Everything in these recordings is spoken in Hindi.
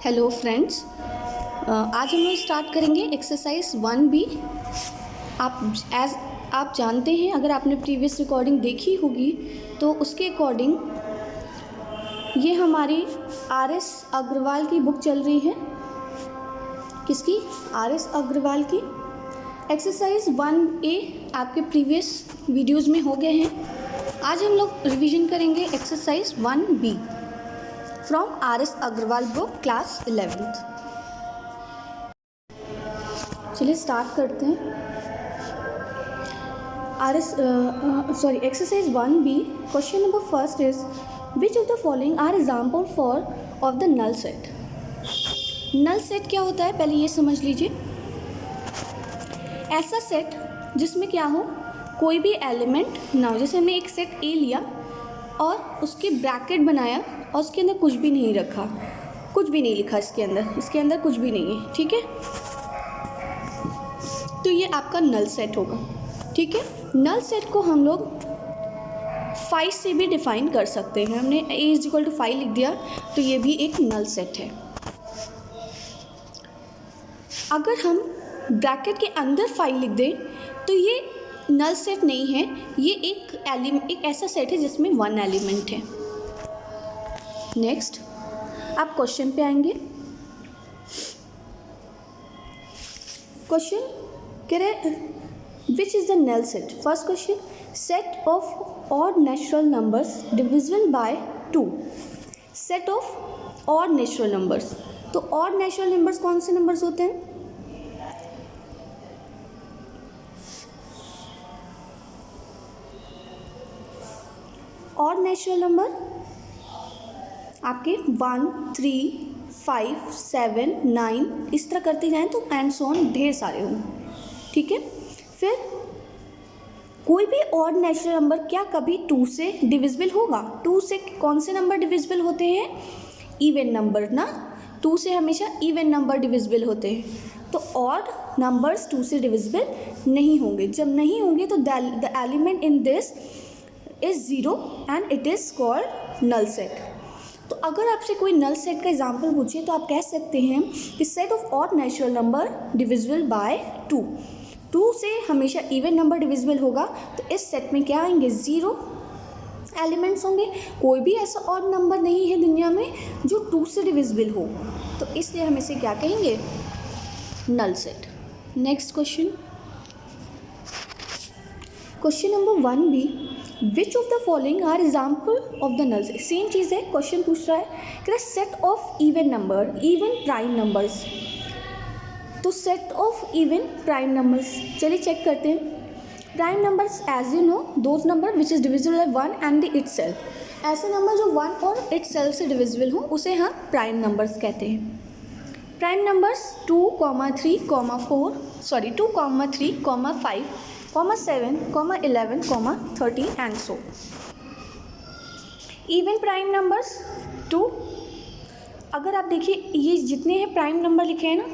हेलो फ्रेंड्स, आज हम लोग स्टार्ट करेंगे एक्सरसाइज 1B। आप जानते हैं, अगर आपने प्रीवियस रिकॉर्डिंग देखी होगी तो उसके अकॉर्डिंग ये हमारी आर.एस. अग्रवाल की बुक चल रही है। किसकी? आर.एस. अग्रवाल की। एक्सरसाइज 1A आपके प्रीवियस वीडियोस में हो गए हैं। आज हम लोग रिवीजन करेंगे exercise 1B from R S. Agarwal book class 11th। चलिए स्टार्ट करते हैं। Exercise 1B question number first is which of the following are example for of the null set. Null set क्या होता है पहले ये समझ लीजिए। ऐसा सेट जिसमें क्या हो, कोई भी एलिमेंट ना हो। जैसे हमने एक सेट ए लिया और उसके ब्रैकेट बनाया और उसके अंदर कुछ भी नहीं रखा, कुछ भी नहीं लिखा इसके अंदर कुछ भी नहीं है, ठीक है, तो ये आपका नल सेट होगा। ठीक है, नल सेट को हम लोग 5 से भी डिफाइन कर सकते हैं। हमने a = 5 लिख दिया तो ये भी एक नल सेट है। अगर हम ब्रैकेट के अंदर 5 लिख दें तो ये नल सेट नहीं है, ये एक ऐसा सेट है जिसमें 1 एलिमेंट है। नेक्स्ट आप क्वेश्चन पे आएंगे। क्वेश्चन कह रहे which is the null set. First question, set of odd natural numbers divisible by 2। Set of odd natural numbers, तो ऑड नेचुरल नंबर्स कौन से नंबर्स होते हैं? ऑड नेचुरल नंबर आपके 1, 3, 5, 7, 9 इस तरह करते जाएं तो एंड सो ऑन ढेर सारे होंगे। ठीक है, फिर कोई भी ऑड नेचुरल नंबर क्या कभी 2 से डिविजिबल होगा? 2 से कौन से नंबर डिविजिबल होते हैं? इवन नंबर ना। 2 से हमेशा इवन नंबर डिविजिबल होते हैं। तो ऑड नंबर्स 2 से डिविजिबल नहीं होंगे। जब नहीं होंगे तो the element in this is 0 and it is called null set. तो अगर आपसे कोई नल सेट का एग्जाम्पल पूछे तो आप कह सकते हैं कि set of odd natural number divisible by 2। 2 से हमेशा इवन नंबर डिविजिबल होगा तो इस सेट में क्या आएंगे? 0 एलिमेंट्स होंगे। कोई भी ऐसा ऑड नंबर नहीं है दुनिया में जो 2 से डिविजिबल हो, तो इसलिए हम इसे क्या कहेंगे? Null set. Next question, question number 1B which of the following are example of the null set. Same चीज़ है, क्वेश्चन पूछ रहा है कि set of even number, even prime numbers. तो set of even prime numbers, चलिए चेक करते हैं। Prime numbers as you know those number which is divisible by 1 and itself. ऐसे नंबर जो 1 और इटसेल्फ से डिविजिबल हो उसे हम प्राइम नंबर्स कहते हैं। Prime numbers 2, 3, 4 2, 3, 5, 7, 11, 13 and so. Even prime numbers 2। अगर आप देखिए ये जितने हैं प्राइम नंबर लिखे हैं ना,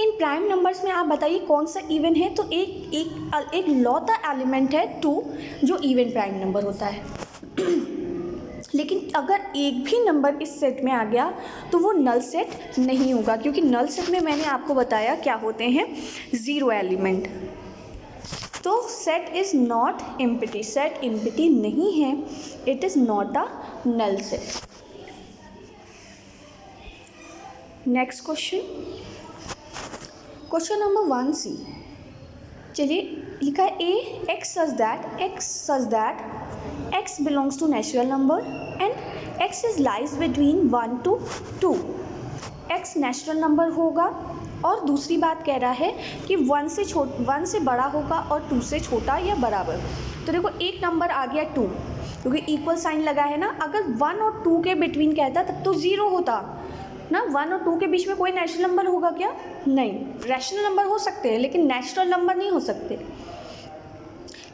इन प्राइम नंबर्स में आप बताइए कौन सा इवन है? तो एक लौता एलिमेंट है 2 जो इवन प्राइम नंबर होता है। लेकिन अगर एक भी नंबर इस सेट में आ गया तो वो नल सेट नहीं होगा, क्योंकि नल सेट में मैंने आपको बताया क्या होते हैं? 0 एलिमेंट। तो set is not empty, set empty नहीं है, it is not a null set. Next question, question number 1C। चलिए लिखा है A x such that x belongs to natural number and x is lies between 1 to 2। X natural number होगा और दूसरी बात कह रहा है कि 1 से बड़ा होगा और 2 से छोटा या बराबर। तो देखो एक नंबर आ गया 2, क्योंकि इक्वल साइन लगा है ना। अगर 1 और 2 के बिटवीन कहता तब तो 0 होता ना। 1 और 2 के बीच में कोई नेचुरल नंबर होगा क्या? नहीं। रैशनल नंबर हो सकते हैं लेकिन नेचुरल नंबर नहीं हो सकते।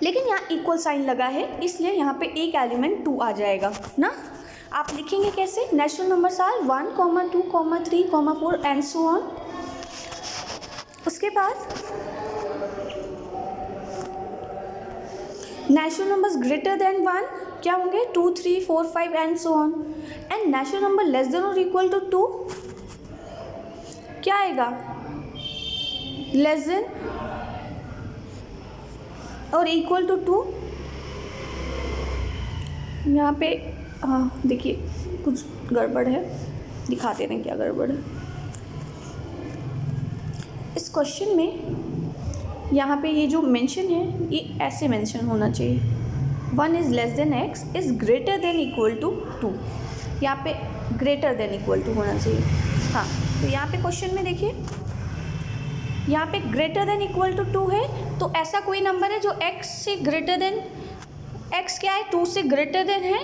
लेकिन यहाँ इक्वल साइन लगा है इसलिए यहाँ पे एक एलिमेंट 2 आ जाएगा ना। आप लिखेंगे कैसे? Natural numbers are 1, 2, 3, 4 and so on. उसके बाद नेचुरल नंबर्स ग्रेटर देन 1 क्या होंगे? 2, 3, 4, 5 and so on. And natural number less than और इक्वल टू 2 क्या आएगा, लेस देन और इक्वल टू 2। यहाँ पे हाँ देखिए कुछ गड़बड़ है, दिखाते हैं क्या गड़बड़ है। इस क्वेश्चन में यहाँ पे ये जो मेंशन है ये ऐसे मेंशन होना चाहिए, 1 is less than x is greater than equal to 2। यहाँ पे ग्रेटर देन इक्वल टू होना चाहिए। हाँ तो यहाँ पे क्वेश्चन में देखिए, यहाँ पे ग्रेटर देन इक्वल टू 2 है, तो ऐसा कोई नंबर है जो x से ग्रेटर देन, x क्या है 2 से ग्रेटर देन है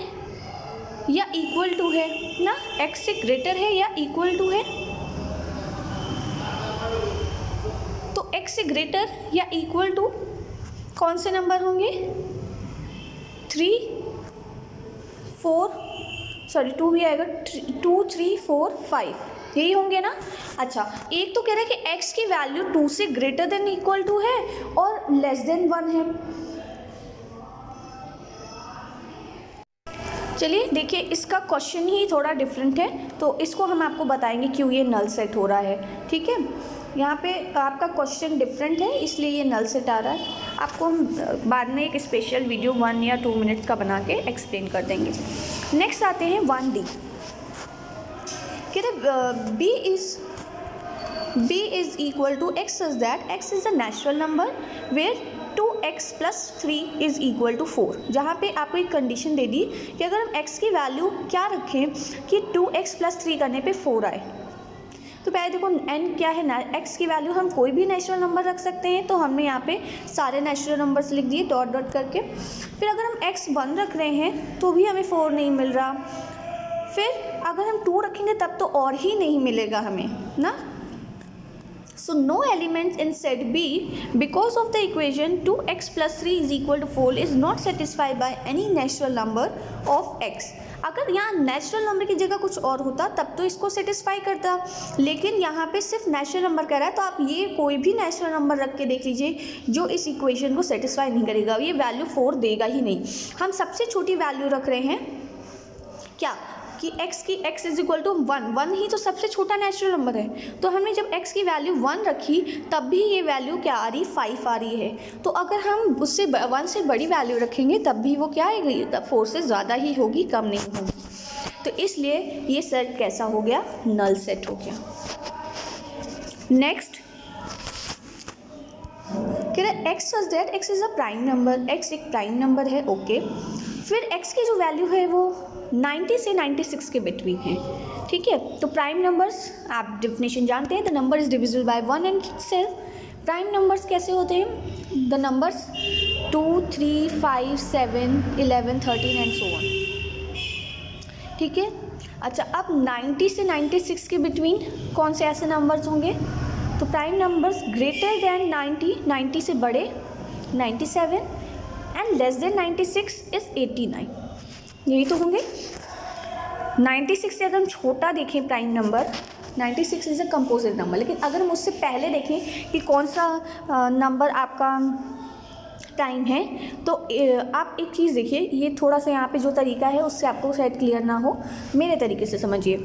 या इक्वल टू है ना, x से ग्रेटर है या इक्वल टू है। तो x से ग्रेटर या इक्वल टू कौन से नंबर होंगे, 2 भी आएगा, 2 3 4 5 यही होंगे ना। अच्छा एक तो कह रहा है कि x की वैल्यू 2 से ग्रेटर देन इक्वल टू है और लेस देन 1 है। चलिए देखिए इसका क्वेश्चन ही थोड़ा डिफरेंट है, तो इसको हम आपको बताएंगे क्यों ये नल सेट हो रहा है। ठीक है, यहाँ पे आपका क्वेश्चन डिफरेंट है इसलिए ये नल सेट आ रहा है। आपको हम बाद में एक स्पेशल वीडियो 1 या 2 मिनट का बना के एक्सप्लेन कर देंगे। नेक्स्ट आते हैं 1D। b is equal to x such that x is a natural number where 2x plus 3 is equal to 4। जहाँ पे आपको एक कंडीशन दे दी कि अगर हम x की वैल्यू क्या रखें कि 2x plus 3 करने पे 4 आए। तो पहले देखो n क्या है ना, x की वैल्यू हम कोई भी नेचुरल नंबर रख सकते हैं, तो हमने यहाँ पे सारे नेचुरल नंबर्स लिख दिए डॉट डॉट करके। फिर अगर हम x 1 रख रहे हैं तो भी हमें 4 नहीं मिल रहा, फिर अगर हम 2 रखेंगे तब तो और ही नहीं मिलेगा हमें ना। So no elements in set B because of the equation 2x plus 3 is equal to 4 is not satisfied by any natural number of x। अगर यहाँ नेचुरल नंबर की जगह कुछ और होता तब तो इसको सेटिस्फाई करता, लेकिन यहाँ पे सिर्फ नेचुरल नंबर कह रहा है, तो आप ये कोई भी नेचुरल नंबर रख के देख लीजिए जो इस इक्वेशन को सेटिस्फाई नहीं करेगा, ये वैल्यू 4 देगा ही नहीं। हम सबसे छोटी वैल्यू रख रहे हैं क्या कि x इज इक्वल टू 1 ही तो सबसे छोटा नेचुरल नंबर है, तो हमने जब x की वैल्यू 1 रखी तब भी ये वैल्यू क्या आ रही, 5 आ रही है। तो अगर हम उससे 1 से बड़ी वैल्यू रखेंगे तब भी वो क्या आएगी, तब 4 से ज़्यादा ही होगी, कम नहीं होगी। तो इसलिए ये सेट कैसा हो गया, नल सेट हो गया। नेक्स्ट कह रहा है x such that x is a prime number, x एक प्राइम नंबर है, ओके। फिर x की जो वैल्यू है वो 90 से 96 के बिटवीन है। ठीक है, तो प्राइम नंबर्स आप डेफिनेशन जानते हैं, the number is divisible by 1 and self. Prime numbers कैसे होते हैं, the numbers 2 3 5 7 11 13 and so on. ठीक है, अच्छा अब 90 से 96 के बिटवीन कौन से ऐसे नंबर्स होंगे, तो प्राइम नंबर्स ग्रेटर देन 90, 90 से बड़े 97 एंड लेस देन 96 इज 89, यही तो होंगे। 96 से अगर हम छोटा देखें prime number, 96 is a composite number, लेकिन अगर हम उससे पहले देखें कि कौन सा नंबर आपका प्राइम है, तो आप एक चीज़ देखिए, ये थोड़ा सा यहाँ पे जो तरीका है उससे आपको शायद क्लियर ना हो, मेरे तरीके से समझिए।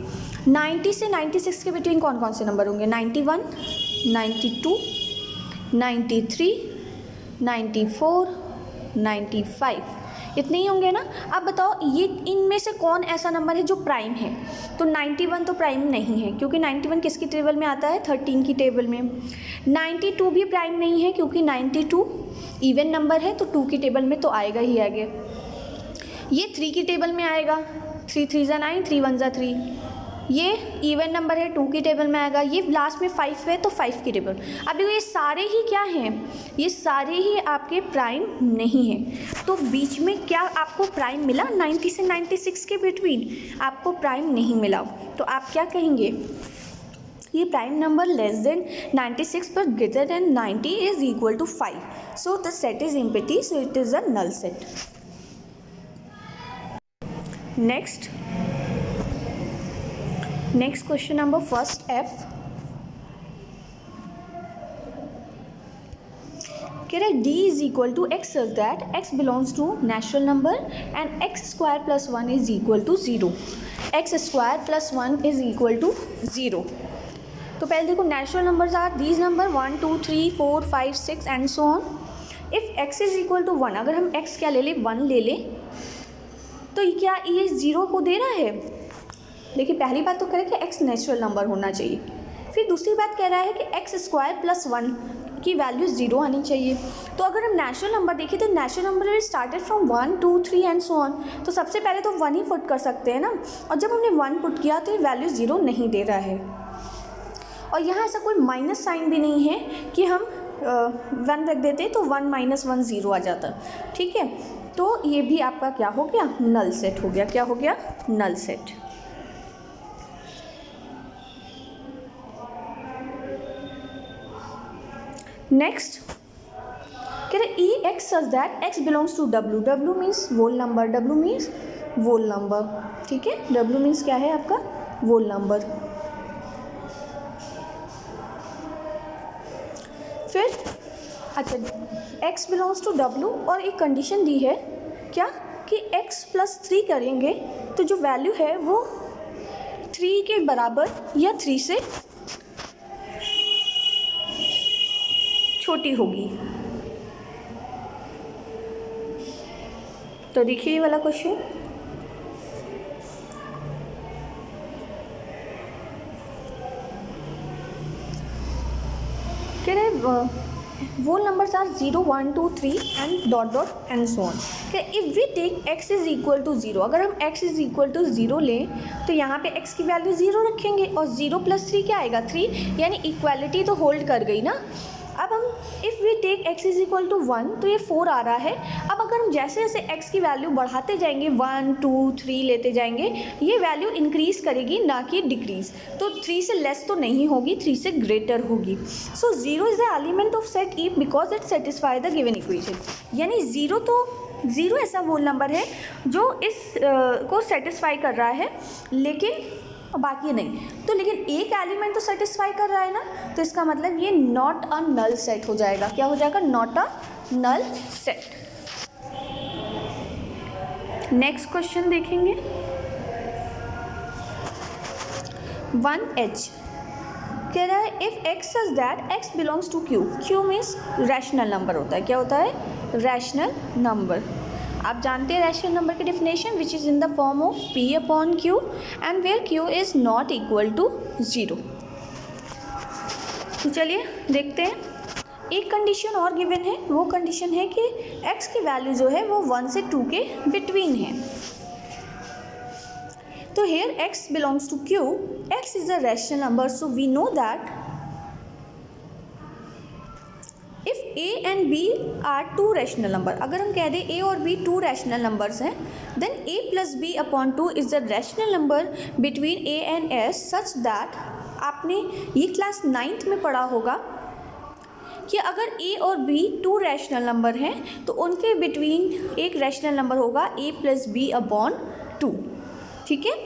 90 से 96 के बिटवीन कौन कौन से नंबर होंगे, 91 92 93 94 95, इतने ही होंगे ना। अब बताओ ये इनमें से कौन ऐसा नंबर है जो प्राइम है, तो 91 तो प्राइम नहीं है क्योंकि 91 किसकी टेबल में आता है, 13 की टेबल में। 92 भी प्राइम नहीं है क्योंकि 92 इवन नंबर है, तो 2 की टेबल में तो आएगा ही आगे। ये 3 की टेबल में आएगा, 3 3 ज़ा 9 3 1 ज़ा 3, ये इवन नंबर है, 2 की टेबल में आएगा। ये लास्ट में 5 है तो 5 की टेबल। अब देखो ये सारे ही क्या हैं, ये सारे ही आपके प्राइम नहीं हैं, तो बीच में क्या आपको प्राइम मिला, 90 से 96 के बिटवीन आपको प्राइम नहीं मिला, तो आप क्या कहेंगे, ये प्राइम नंबर लेस देन 96 पर greater than 90 is equal to 5, so the set is empty, so it is a null set. Next question number first F, कह रहे D is equal to x such that x belongs to natural number and x square plus 1 is equal to 0। X square plus 1 is equal to 0। तो पहले देखो natural numbers are these number 1 2 3 4 5 6 and so on. If x is equal to 1, अगर हम x क्या ले लें 1 ले लें, तो क्या ये 0 को दे रहा है? देखिए पहली बात तो कह रहा है कि x नेचुरल नंबर होना चाहिए, फिर दूसरी बात कह रहा है कि एक्स स्क्वायर प्लस 1 की वैल्यू 0 आनी चाहिए। तो अगर हम नेचुरल नंबर देखें तो natural number started from 1 2 3 and so on, तो सबसे पहले तो 1 ही पुट कर सकते हैं ना, और जब हमने 1 पुट किया तो ये वैल्यू 0 नहीं दे रहा है। और यहाँ ऐसा कोई माइनस साइन भी नहीं है कि हम 1 रख देते तो 1 माइनस 1 0 आ जाता, ठीक है। तो ये भी आपका क्या हो गया? नल सेट हो गया। क्या हो गया? नल सेट। नेक्स्ट कह रहे E x such that x belongs to W. W means whole number, W means whole number, ठीक है। डब्ल्यू मीन्स क्या है आपका? Whole number. फिर अच्छा x बिलोंग्स टू w और एक कंडीशन दी है क्या कि x प्लस 3 करेंगे तो जो वैल्यू है वो 3 के बराबर या 3 से छोटी होगी। तो देखिए ये वाला क्वेश्चन, कह रहे whole numbers are 0 1 2 3 and dot dot and so on। If we take x is equal to 0, अगर हम x इज़ इक्वल टू 0 लें तो यहाँ पे x की वैल्यू 0 रखेंगे और 0 प्लस 3 क्या आएगा? 3, यानी इक्वालिटी तो होल्ड कर गई ना। अब हम if we take x is equal to 1 तो ये 4 आ रहा है। अब अगर हम जैसे जैसे x की वैल्यू बढ़ाते जाएंगे 1 2 3 लेते जाएंगे, ये वैल्यू इंक्रीज करेगी ना कि डिक्रीज। तो 3 से लेस तो नहीं होगी, 3 से ग्रेटर होगी। सो 0 is the element of set E because it satisfy the given equation. यानी 0 ऐसा वोल नंबर है जो इस को सेटिस्फाई कर रहा है, लेकिन बाकी नहीं। तो लेकिन एक एलिमेंट तो सेटिस्फाई कर रहा है ना, तो इसका मतलब ये नॉट अ नल सेट हो जाएगा। क्या हो जाएगा? Not a null set. Next question देखेंगे 1h। कह रहा है if x such that x belongs to q। q means rational number होता है। क्या होता है? Rational number. आप जानते हैं रैशनल नंबर की definition, which is in the form of p upon q and where q is not equal to 0। तो चलिए देखते हैं। एक कंडीशन और गिवन है, वो कंडीशन है कि x की वैल्यू जो है वो 1 से 2 के बिटवीन है। तो here x belongs to q, x is a rational number, so we know that if a and b are 2 rational number. अगर हम कह दें a और b 2 रैशनल नंबर्स हैं, then a plus b upon 2 is the rational number between a and s such that, आपने ये क्लास 9th में पढ़ा होगा कि अगर a और b 2 रैशनल नंबर हैं तो उनके बिटवीन एक रैशनल नंबर होगा a प्लस b अपॉन 2, ठीक है।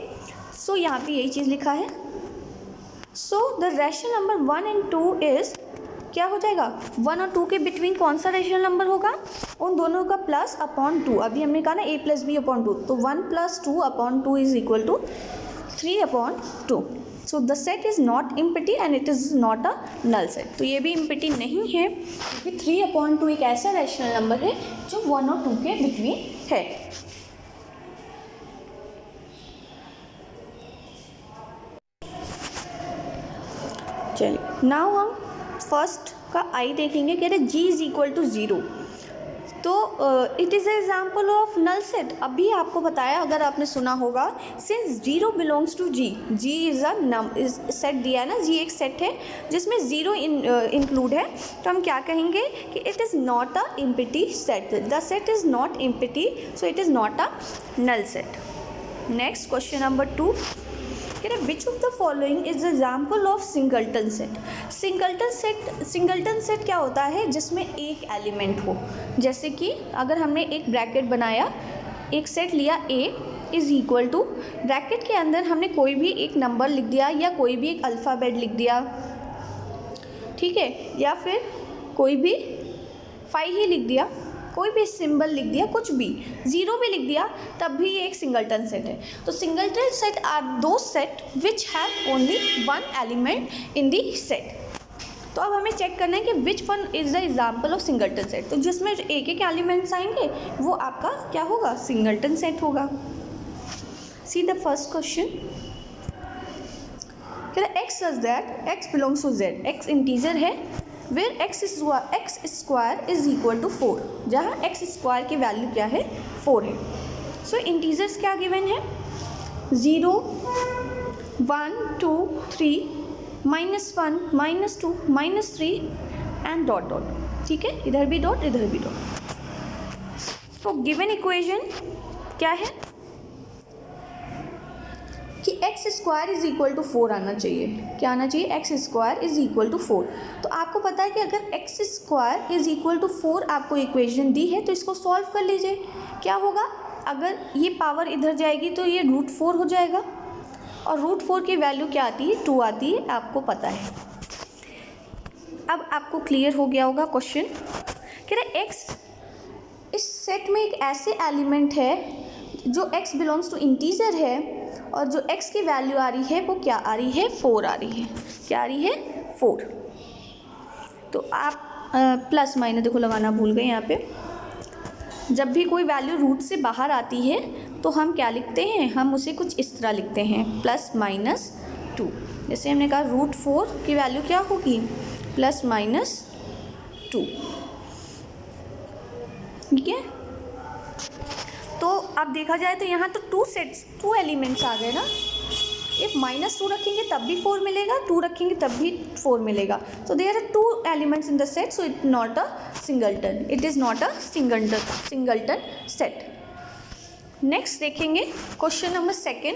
सो यहाँ पे यही चीज़ लिखा है। So the rational number 1 and 2 is, क्या हो जाएगा? 1 और 2 के बिटवीन कौन सा रैशनल नंबर होगा? उन दोनों का प्लस अपॉन 2। अभी हमने कहा ना a प्लस बी अपॉन 2, तो 1 plus 2 upon 2 is equal to 3 upon 2। So the set is not empty and it is not a null set. तो ये भी इम्पिटी नहीं है क्योंकि 3 अपॉन 2 एक ऐसा रैशनल नंबर है जो 1 और 2 के बिटवीन है। चलिए नाउ हम फर्स्ट का आई देखेंगे। कह रहे g इज़ इक्वल टू 0, तो it is example of null set. अभी आपको बताया, अगर आपने सुना होगा, since 0 belongs to g, g is a set दिया है ना, g एक सेट है जिसमें 0 इंक्लूड है, तो हम क्या कहेंगे कि it is not a empty set. The set is not empty, so it is not a null set. Next question number 2, which of the following is example of singleton set. Singleton set क्या होता है? जिसमें एक एलिमेंट हो। जैसे कि अगर हमने एक ब्रैकेट बनाया, एक सेट लिया a is equal to, bracket के अंदर हमने कोई भी एक नंबर लिख दिया या कोई भी एक अल्फ़ाबेट लिख दिया, ठीक है, या फिर कोई भी 5 ही लिख दिया, कोई भी सिंबल लिख दिया, कुछ भी, ज़ीरो भी लिख दिया, तब भी ये एक सिंगलटन सेट है। तो सिंगलटन सेट आर दो set which have only one element in the set. तो अब हमें चेक करना है कि which one is the example of singleton set. तो जिसमें एक एक एलिमेंट्स आएंगे वो आपका क्या होगा, सिंगलटन सेट होगा। See the first question, x such that x belongs to Z, x integer है, where x square is equal to 4, जहाँ एक्स स्क्वायर की वैल्यू क्या है, 4 है। सो इंटीजर्स क्या गिवन है, 0, 1, 2, 3, -1, -2, -3 एंड डॉट डॉट। ठीक है, इधर भी डॉट, इधर भी डॉट। तो गिवन इक्वेशन क्या है कि x square is equal to 4 आना चाहिए। क्या आना चाहिए, x square is equal to 4। तो आपको पता है कि अगर x square is equal to 4 आपको इक्वेशन दी है तो इसको सॉल्व कर लीजिए। क्या होगा, अगर ये पावर इधर जाएगी तो ये √4 हो जाएगा, और √4 की वैल्यू क्या आती है, 2 आती है, आपको पता है। अब आपको क्लियर हो गया होगा क्वेश्चन। कह रहे एक्स इस सेट में एक ऐसे एलिमेंट है जो एक्स बिलोंग्स टू इंटीजर है, और जो x की वैल्यू आ रही है वो क्या आ रही है, 4 आ रही है। क्या आ रही है, 4। तो आप प्लस माइनस देखो लगाना भूल गए यहाँ पे। जब भी कोई वैल्यू रूट से बाहर आती है तो हम क्या लिखते हैं, हम उसे कुछ इस तरह लिखते हैं, +-2। जैसे हमने कहा √4 की वैल्यू क्या होगी, +-2। ठीक है, तो अब देखा जाए तो यहाँ तो 2 एलिमेंट्स आ गए ना। इफ -2 रखेंगे तब भी 4 मिलेगा, 2 रखेंगे तब भी 4 मिलेगा। तो there are 2 elements in the set, so it not a singleton, it is not a singleton set. Next देखेंगे क्वेश्चन नंबर 2।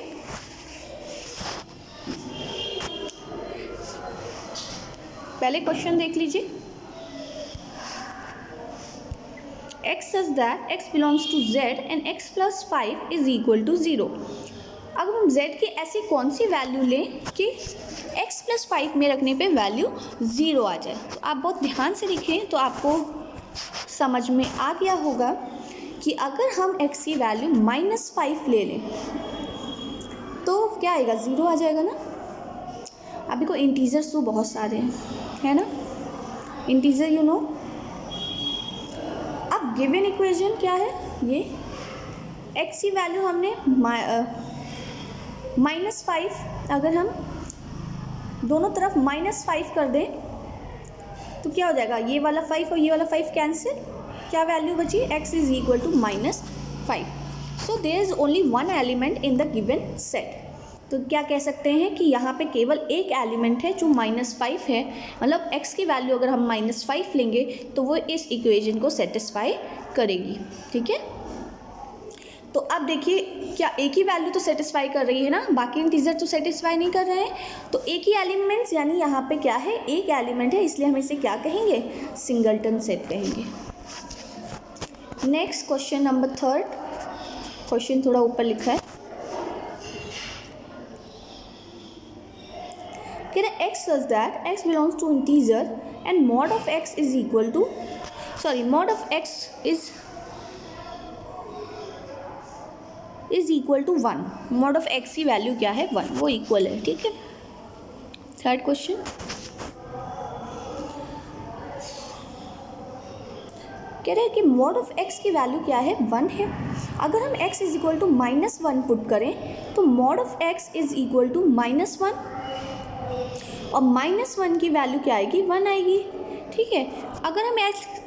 पहले क्वेश्चन देख लीजिए, x such that x belongs to z and x plus 5 is equal to 0। अब हम z की ऐसी कौन सी वैल्यू लें कि x plus 5 में रखने पे वैल्यू 0 आ जाए। तो आप बहुत ध्यान से लिखें तो आपको समझ में आ गया होगा कि अगर हम x की वैल्यू -5 ले लें तो क्या आएगा, 0 आ जाएगा ना। अभी को इंटीजर्स तो बहुत सारे हैं, है ना, इंटीजर यू नो। अब गिवन इक्वेशन क्या है, ये x की वैल्यू हमने -5, अगर हम दोनों तरफ -5 कर दें तो क्या हो जाएगा, ये वाला 5 और ये वाला 5 कैंसिल, क्या वैल्यू बची, x is equal to -5। So there is only one element in the given set. तो क्या कह सकते हैं कि यहाँ पे केवल एक एलिमेंट है जो -5 है, मतलब x की वैल्यू अगर हम -5 लेंगे तो वो इस इक्वेशन को सेटिस्फाई करेगी। ठीक है, तो अब देखिए क्या एक ही वैल्यू तो सेटिस्फाई कर रही है ना, बाकी इंटीजर तो सेटिस्फाई नहीं कर रहे हैं। तो एक ही एलिमेंट्स, यानी यहाँ पे क्या है, एक एलिमेंट है, इसलिए हम इसे क्या कहेंगे, सिंगलटन सेट कहेंगे। नेक्स्ट क्वेश्चन नंबर 3, क्वेश्चन थोड़ा ऊपर लिखा है, कह रहे x such that x belongs to integer and mod of x is equal to, mod of x is equal to 1। mod of x की वैल्यू क्या है, 1, वो इक्वल है। ठीक है, थर्ड क्वेश्चन, कह रहे हैं कि mod of x की वैल्यू क्या है, 1 है। अगर हम x is equal to -1 put करें तो mod of x is equal to -1, और -1 की वैल्यू क्या आएगी, 1 आएगी। ठीक है, अगर हम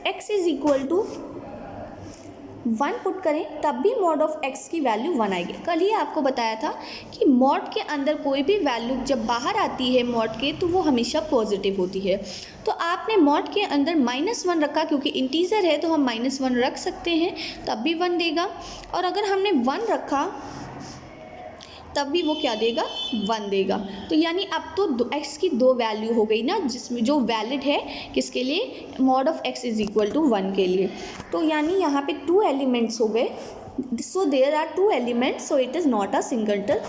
x is equal to 1 put करें तब भी mod ऑफ x की वैल्यू 1 आएगी। कल ही आपको बताया था कि mod के अंदर कोई भी वैल्यू जब बाहर आती है mod के तो वो हमेशा पॉजिटिव होती है। तो आपने mod के अंदर -1 रखा, क्योंकि इंटीजर है तो हम -1 रख सकते हैं, तब भी 1 देगा। और अगर हमने 1 रखा तब भी वो क्या देगा, 1 देगा। तो यानी अब तो x की 2 वैल्यू हो गई ना, जिसमें जो वैलिड है किसके लिए, mod of x is equal to 1 के लिए। तो यानी यहाँ पे 2 एलिमेंट्स हो गए, so there are 2 elements, so it is not a singleton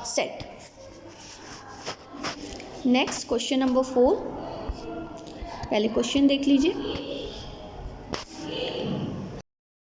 set. Next question number 4, पहले क्वेश्चन देख लीजिए,